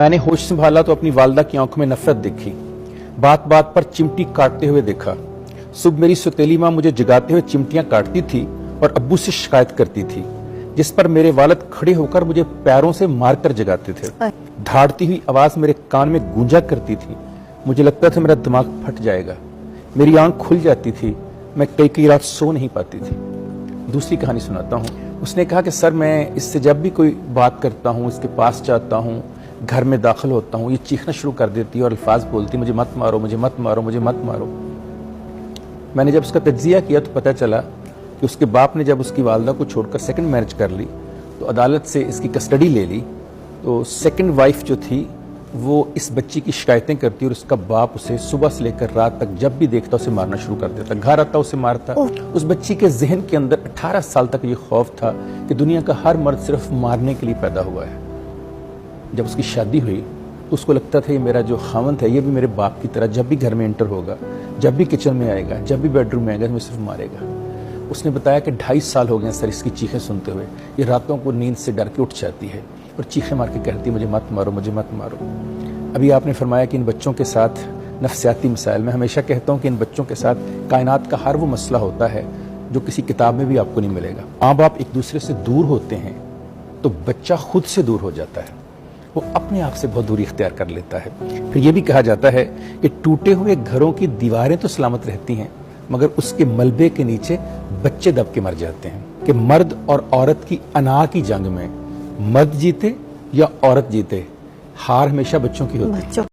मैंने होश संभाला तो अपनी वालदा की आंखों में नफरत देखी। बात बात पर चिमटी काटते हुए देखा। सुबह मेरी सौतेली माँ मुझे जगाते हुए चिमटियां काटती थी और अब्बू से शिकायत करती थी, जिस पर मेरे वालिद खड़े होकर मुझे पैरों से मारकर जगाते थे। धाड़ती हुई आवाज मेरे कान में गूंजा करती थी। मुझे लगता था मेरा दिमाग फट जाएगा। मेरी आंख खुल जाती थी। मैं कई कई रात सो नहीं पाती थी। दूसरी कहानी सुनाता हूँ। उसने कहा कि सर, मैं इससे जब भी कोई बात करता हूँ, इसके पास जाता हूँ, घर में दाखिल होता हूँ, ये चीखना शुरू कर देती है और अल्फाज बोलती, मुझे मत मारो, मुझे मत मारो, मुझे मत मारो। मैंने जब उसका तज्जिया किया तो पता चला कि उसके बाप ने जब उसकी वालदा को छोड़कर सेकंड मैरिज कर ली तो अदालत से इसकी कस्टडी ले ली। तो सेकंड वाइफ जो थी वो इस बच्ची की शिकायतें करती और उसका बाप उसे सुबह से लेकर रात तक जब भी देखता उसे मारना शुरू कर देता। घर आता उसे मारता। उस बच्ची के जहन के अंदर 18 साल तक ये खौफ था कि दुनिया का हर मर्द सिर्फ मारने के लिए पैदा हुआ है। जब उसकी शादी हुई तो उसको लगता था ये मेरा जो खावंद है ये भी मेरे बाप की तरह जब भी घर में एंटर होगा, जब भी किचन में आएगा, जब भी बेडरूम में आएगा तो मुझे सिर्फ मारेगा। उसने बताया कि 2.5 साल हो गए सर इसकी चीखें सुनते हुए। ये रातों को नींद से डर के उठ जाती है और चीखें मार के कहती, मुझे मत मारो, मुझे मत मारो। अभी आपने फरमाया कि इन बच्चों के साथ नफ्सियाती मसाइल, मैं हमेशा कहता हूँ कि इन बच्चों के साथ कायनात का हर वो मसला होता है जो किसी किताब में भी आपको नहीं मिलेगा। माँ बाप एक दूसरे से दूर होते हैं तो बच्चा खुद से दूर हो जाता है, वो अपने आप से बहुत दूरी इख्तियार कर लेता है। फिर ये भी कहा जाता है कि टूटे हुए घरों की दीवारें तो सलामत रहती हैं मगर उसके मलबे के नीचे बच्चे दब के मर जाते हैं। कि मर्द और औरत की अना की जंग में मर्द जीते या औरत जीते, हार हमेशा बच्चों की होती है।